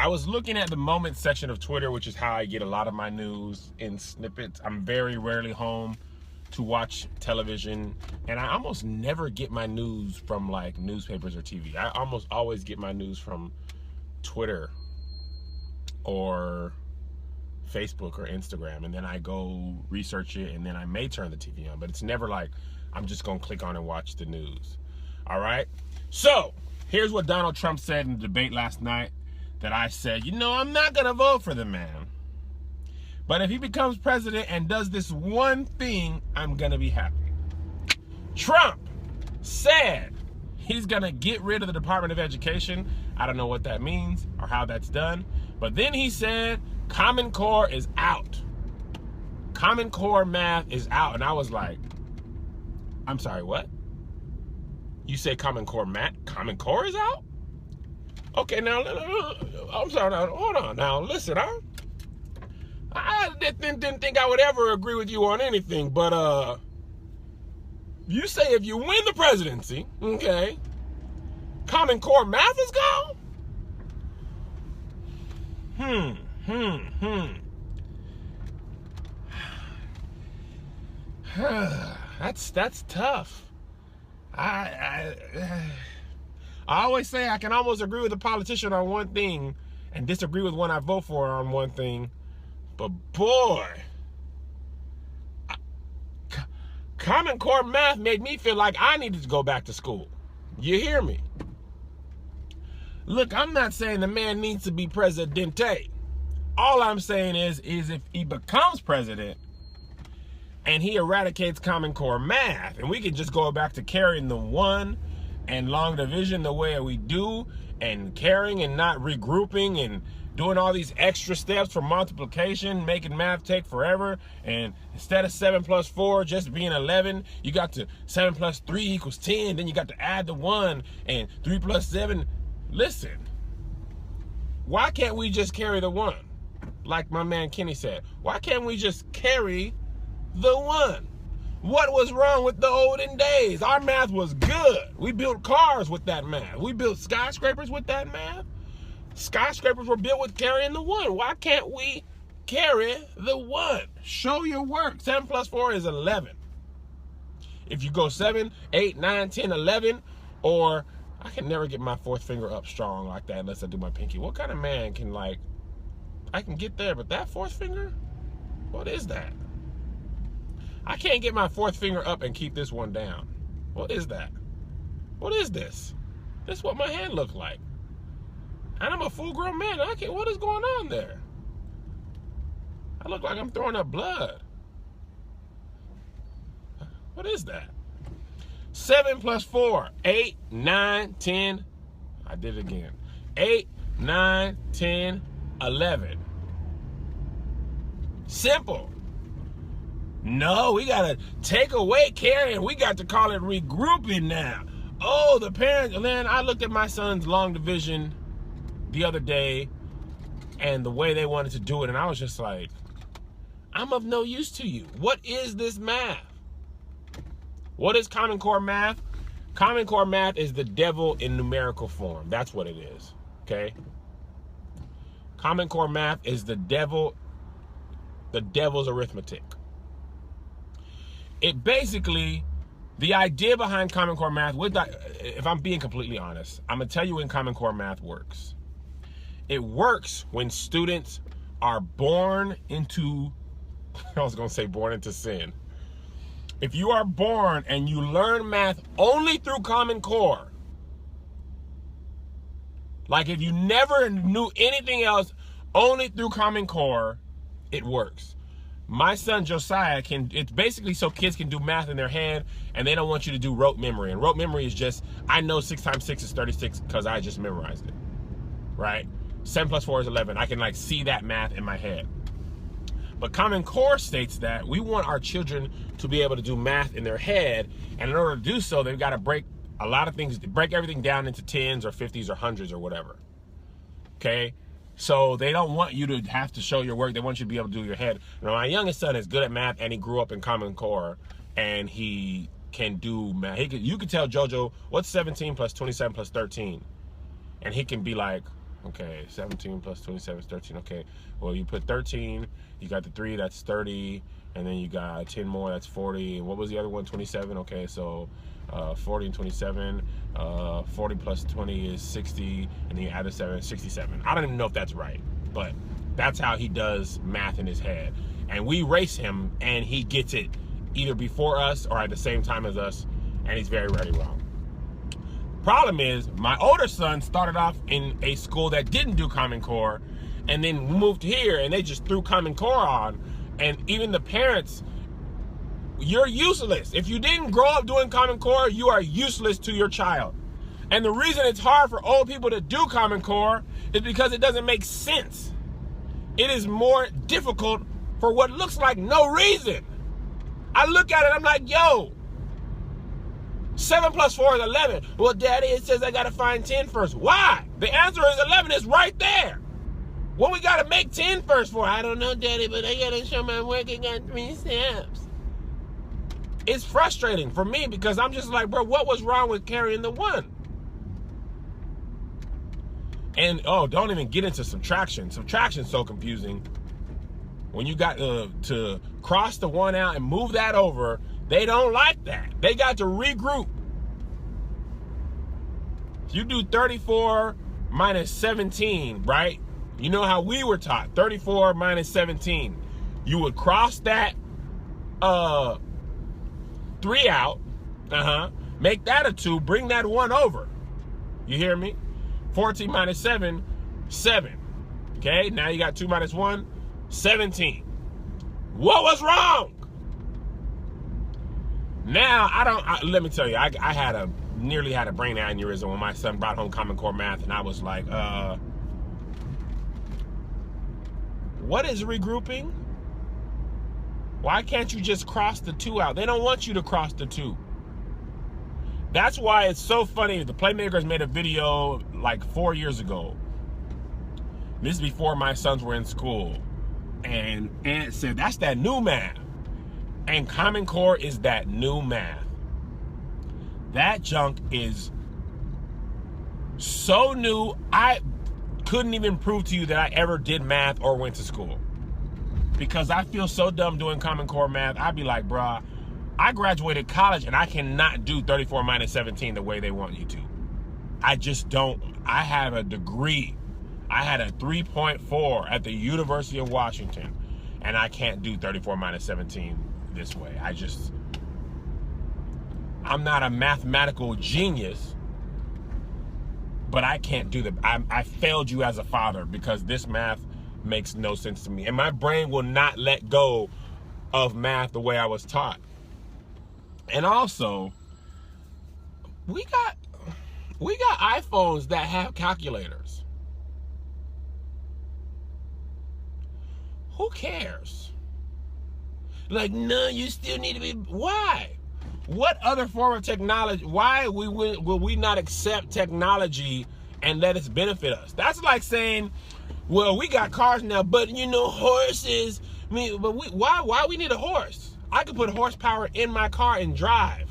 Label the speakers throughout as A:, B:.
A: I was looking at the moments section of Twitter, which is how I get a lot of my news in snippets. I'm very rarely home to watch television, and I almost never get my news from like newspapers or TV. I almost always get my news from Twitter or Facebook or Instagram, and then I go research it, and then I may turn the TV on, but it's never like I'm just gonna click on and watch the news. All right, so here's what Donald Trump said in the debate last night that I said, you know, I'm not gonna vote for the man, but if he becomes president and does this one thing, I'm gonna be happy. Trump said he's gonna get rid of the Department of Education. I don't know what that means or how that's done, but then he said Common Core is out. Common Core math is out. And I was like, I'm sorry, what? You say Common Core math? Common Core is out? Okay, now, I'm sorry, now, hold on. Now, listen, I didn't think I would ever agree with you on anything, but you say if you win the presidency, okay, Common Core math is gone? That's tough. I always say I can almost agree with a politician on one thing and disagree with one I vote for on one thing, but boy, Common Core math made me feel like I needed to go back to school. You hear me? Look, I'm not saying the man needs to be presidente. All I'm saying is if he becomes president and he eradicates Common Core math, and we can just go back to carrying the one and long division the way we do, and carrying and not regrouping and doing all these extra steps for multiplication, making math take forever, and instead of 7 plus 4 just being 11, you got to 7 plus 3 equals 10, then you got to add the 1, and 3 plus 7. Listen, why can't we just carry the 1? Like my man Kenny said, why can't we just carry the 1? What was wrong with the olden days? Our math was good. We built cars with that math. We built skyscrapers with that math. Skyscrapers were built with carrying the 1. Why can't we carry the 1? Show your work. 7 plus 4 is 11. If you go 7, 8, 9, 10, 11, or I can never get my fourth finger up strong like that unless I do my pinky. What kind of man can, like, I can get there, but that fourth finger? What is that? I can't get my fourth finger up and keep this one down. What is that? What is this? This is what my hand looks like. And I'm a full-grown man. What is going on there? I look like I'm throwing up blood. What is that? 7 plus 4, 8, 9, 10. I did it again. 8, 9, 10, 11. Simple. No, we got to take away carrying. We got to call it regrouping now. Oh, the parents. And then I looked at my son's long division the other day and the way they wanted to do it, and I was just like, I'm of no use to you. What is this math? What is Common Core math? Common Core math is the devil in numerical form. That's what it is, okay? Common Core math is the devil's arithmetic. It basically, the idea behind Common Core math, if I'm being completely honest, I'm going to tell you when Common Core math works. It works when students are born into, I was going to say born into sin. If you are born and you learn math only through Common Core, like if you never knew anything else only through Common Core, it works. My son Josiah it's basically so kids can do math in their head and they don't want you to do rote memory. And rote memory is just, I know 6 times 6 is 36 because I just memorized it, right? 7 plus 4 is 11. I can like see that math in my head. But Common Core states that we want our children to be able to do math in their head, and in order to do so, they've got to break a lot of things, break everything down into 10s or 50s or 100s or whatever, okay? So they don't want you to have to show your work. They want you to be able to do your head. Now, my youngest son is good at math, and he grew up in Common Core, and he can do math. You could tell JoJo, what's 17 plus 27 plus 13? And he can be like, Okay, 17 plus 27 is 13. Okay, well, you put 13, you got the 3, that's 30, and then you got 10 more, that's 40. And what was the other one? 27. Okay, so 40 and 27, 40 plus 20 is 60, and then you add a 7, 67. I don't even know if that's right, but that's how he does math in his head. And we race him, and he gets it either before us or at the same time as us, and he's very rarely wrong. Problem is, my older son started off in a school that didn't do Common Core, and then moved here, and they just threw Common Core on. And even the parents, you're useless. If you didn't grow up doing Common Core, you are useless to your child. And the reason it's hard for old people to do Common Core is because it doesn't make sense. It is more difficult for what looks like no reason. I look at it, I'm like, yo, 7 plus 4 is 11. Well, Daddy, it says I got to find 10 first. Why? The answer is 11 is right there. What we got to make 10 first for? I don't know, Daddy, but I got to show my work. I got 3 steps. It's frustrating for me because I'm just like, bro, what was wrong with carrying the 1? And, oh, don't even get into subtraction. Subtraction's so confusing. When you got to cross the 1 out and move that over, they don't like that. They got to regroup. You do 34 minus 17, right? You know how we were taught, 34 minus 17. You would cross that 3 out, make that a 2, bring that 1 over. You hear me? 14 minus 7, 7. Okay, now you got 2 minus 1, 17. What was wrong? Now, let me tell you, I nearly had a brain aneurysm when my son brought home Common Core math, and I was like, what is regrouping? Why can't you just cross the 2 out? They don't want you to cross the 2. That's why it's so funny. The Playmakers made a video like 4 years ago. This is before my sons were in school. And Aunt said, that's that new math. And Common Core is that new math. That junk is so new, I couldn't even prove to you that I ever did math or went to school. Because I feel so dumb doing Common Core math. I'd be like, bruh, I graduated college and I cannot do 34 minus 17 the way they want you to. I just don't. I have a degree. I had a 3.4 at the University of Washington, and I can't do 34 minus 17 this way. I'm not a mathematical genius, but I can't do I failed you as a father because this math makes no sense to me. And my brain will not let go of math the way I was taught. And also, we got iPhones that have calculators. Who cares? Like, no, you still need to be. Why? What other form of technology? Why will we not accept technology and let it benefit us? That's like saying, well, we got cars now, but you know, horses. I mean, but why we need a horse? I could put horsepower in my car and drive.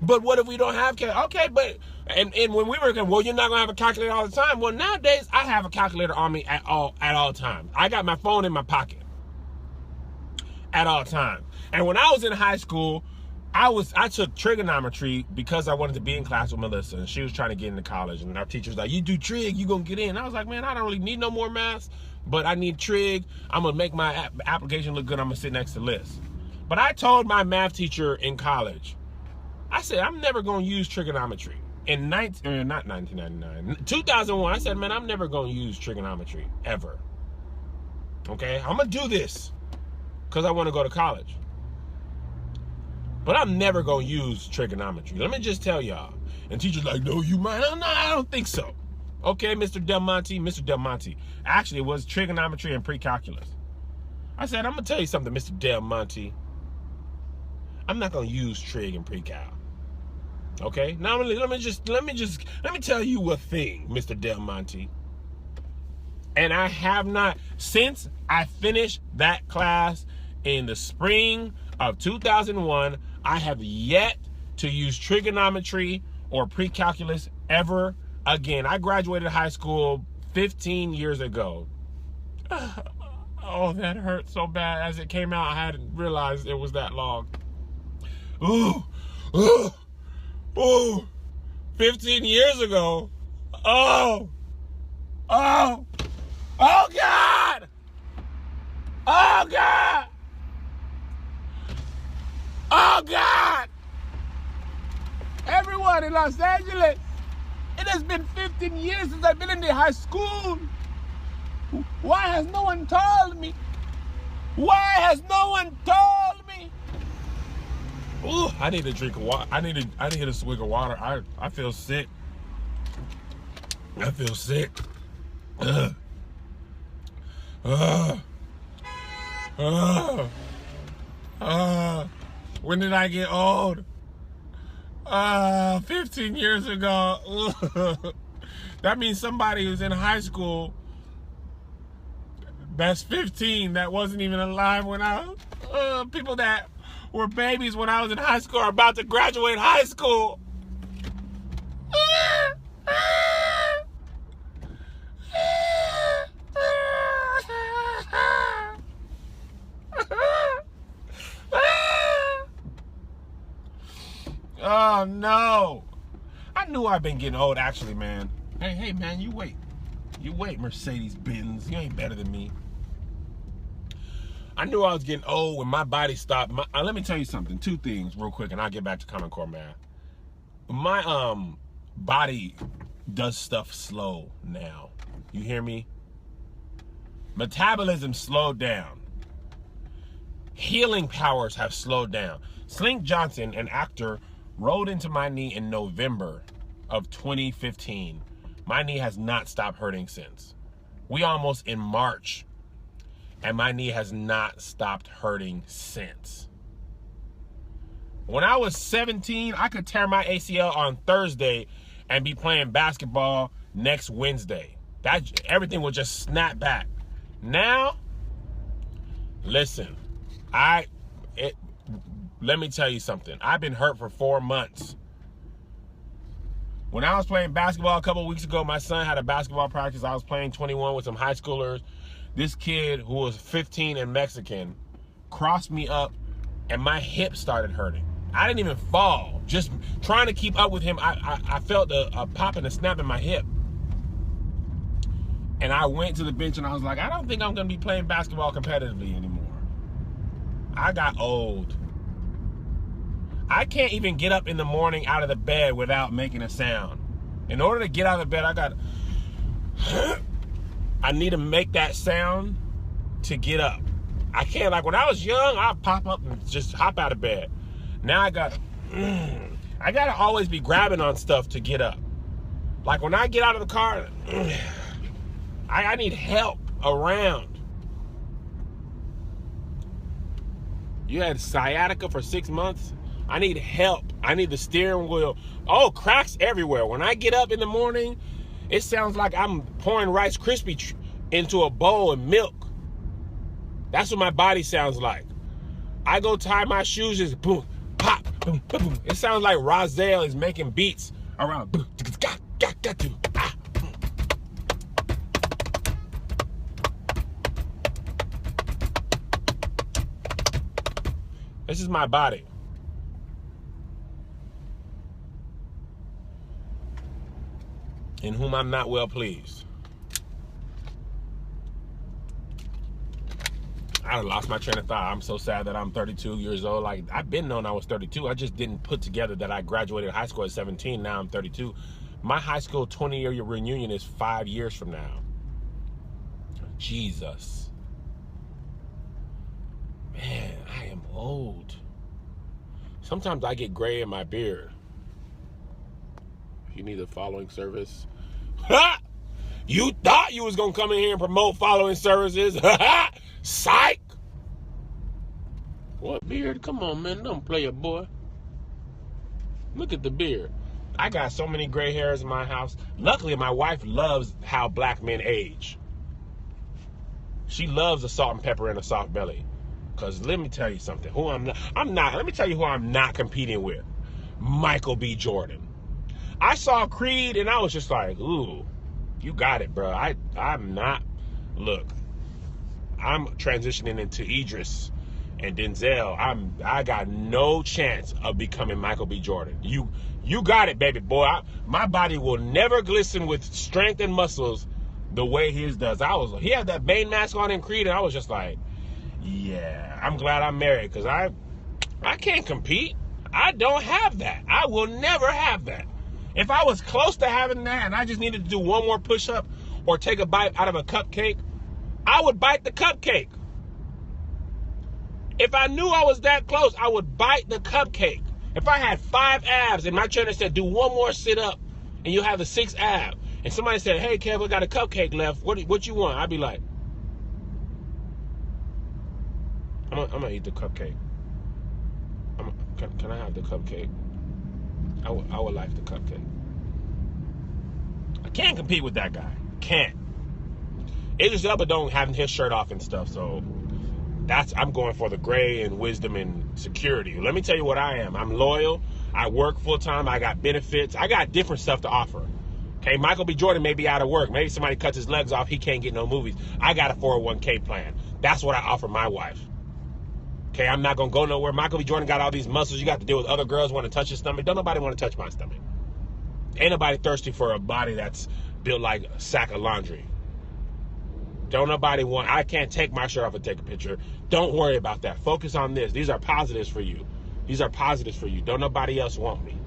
A: But what if we don't have okay, but and when we were going, well, you're not gonna have a calculator all the time. Well, nowadays I have a calculator on me at all times. I got my phone in my pocket at all times. And when I was in high school, I took trigonometry because I wanted to be in class with Melissa, and she was trying to get into college. And our teacher was like, "You do trig, you gonna get in." And I was like, "Man, I don't really need no more maths, but I need trig. I'm gonna make my application look good. I'm gonna sit next to Liz." But I told my math teacher in college, I said, I'm never gonna use trigonometry. In 2001, I said, man, I'm never gonna use trigonometry ever. Okay, I'm gonna do this because I want to go to college. But I'm never gonna use trigonometry. Let me just tell y'all. And teacher's like, no, you might. No, I don't think so. Okay, Mr. Del Monte. Actually, it was trigonometry and pre-calculus. I said, I'm gonna tell you something, Mr. Del Monte. I'm not gonna use trig and pre-cal. Okay? Now let me tell you a thing, Mr. Del Monte. And I have not, since I finished that class in the spring of 2001, I have yet to use trigonometry or pre-calculus ever Again, I graduated high school 15 years ago. Oh, that hurt so bad. As it came out, I hadn't realized it was that long. Ooh, ooh, ooh. 15 years ago. Oh, oh, oh God. Oh God. Oh God. Everyone in Los Angeles, it has been 15 years since I've been in the high school. Why has no one told me? Why has no one told me? Ooh, I need a drink of water. I need a swig of water. I feel sick. I feel sick. When did I get old? 15 years ago. That means somebody who's in high school that's 15 that wasn't even alive when people that were babies when I was in high school are about to graduate high school. Oh no. I knew I've been getting old actually, man. Hey man, you wait. You wait, Mercedes-Benz. You ain't better than me. I knew I was getting old when my body stopped. Let me tell you something. Two things real quick, and I'll get back to Common Core math. My body does stuff slow now. You hear me? Metabolism slowed down. Healing powers have slowed down. Slink Johnson, an actor, rode into my knee in November of 2015. My knee has not stopped hurting since. We almost in March, and my knee has not stopped hurting since. When I was 17, I could tear my ACL on Thursday and be playing basketball next Wednesday. Everything would just snap back. Now, listen, let me tell you something. I've been hurt for 4 months. When I was playing basketball a couple of weeks ago, my son had a basketball practice. I was playing 21 with some high schoolers. This kid who was 15 and Mexican crossed me up and my hip started hurting. I didn't even fall. Just trying to keep up with him, I felt a pop and a snap in my hip. And I went to the bench and I was like, I don't think I'm going to be playing basketball competitively anymore. I got old. I can't even get up in the morning out of the bed without making a sound. In order to get out of the bed, I need to make that sound to get up. I can't, like when I was young, I'd pop up and just hop out of bed. Now I gotta always be grabbing on stuff to get up. Like when I get out of the car, I need help around. You had sciatica for 6 months? I need help. I need the steering wheel. Oh, cracks everywhere. When I get up in the morning, it sounds like I'm pouring Rice Krispies into a bowl of milk. That's what my body sounds like. I go tie my shoes, just boom, pop, boom, boom. It sounds like Rozelle is making beats around. Boom, This is my body. In whom I'm not well pleased. I lost my train of thought. I'm so sad that I'm 32 years old. Like, I've been known I was 32. I just didn't put together that I graduated high school at 17. Now I'm 32. My high school 20-year reunion is 5 years from now. Jesus. Man, I am old. Sometimes I get gray in my beard. You need a following service. Ha! You thought you was gonna come in here and promote following services. Psych! What beard? Come on, man. Don't play it, boy. Look at the beard. I got so many gray hairs in my house. Luckily, my wife loves how black men age. She loves a salt and pepper and a soft belly. Because let me tell you something. Let me tell you who I'm not competing with. Michael B. Jordan. I saw Creed and I was just like, ooh, you got it, bro. I'm not, look, I'm transitioning into Idris and Denzel. I got no chance of becoming Michael B. Jordan. You got it, baby boy. My body will never glisten with strength and muscles the way his does. He had that Bane mask on in Creed, and I was just like, yeah, I'm glad I'm married, because I can't compete. I don't have that. I will never have that. If I was close to having that and I just needed to do one more push-up or take a bite out of a cupcake, I would bite the cupcake. If I knew I was that close, I would bite the cupcake. If I had 5 abs and my trainer said, do one more sit-up and you have the 6th ab, and somebody said, hey, Kev, I got a cupcake left. What you want? I'd be like, I'm gonna eat the cupcake. Can I have the cupcake? I would like the cupcake. I can't compete with that guy. Can't. Idris Elba don't have his shirt off and stuff, so I'm going for the gray and wisdom and security. Let me tell you what I am. I'm loyal. I work full time. I got benefits. I got different stuff to offer. Okay, Michael B. Jordan may be out of work. Maybe somebody cuts his legs off. He can't get no movies. I got a 401k plan. That's what I offer my wife. Okay, I'm not going to go nowhere. Michael B. Jordan got all these muscles. You got to deal with other girls want to touch his stomach. Don't nobody want to touch my stomach. Ain't nobody thirsty for a body that's built like a sack of laundry. Don't nobody want, I can't take my shirt off and take a picture. Don't worry about that. Focus on this. These are positives for you. These are positives for you. Don't nobody else want me.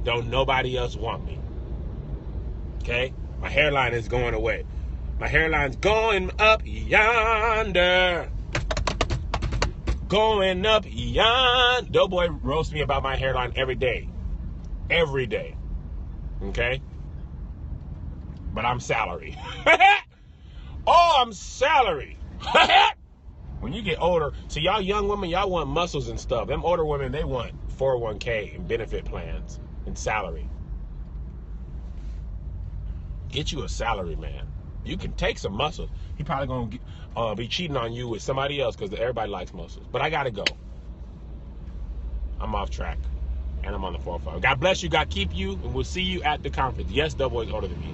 A: Don't nobody else want me. Okay? My hairline is going away. My hairline's going up yonder. Going up yonder. Doughboy roasts me about my hairline every day. Every day. Okay? But I'm salary. Oh, I'm salary. When you get older, so y'all young women, y'all want muscles and stuff. Them older women, they want 401k and benefit plans and salary. Get you a salary, man. You can take some muscles. He probably gonna be cheating on you with somebody else because everybody likes muscles. But I gotta go. I'm off track, and I'm on the 405. God bless you. God keep you, and we'll see you at the conference. Yes, Doughboy is older than me.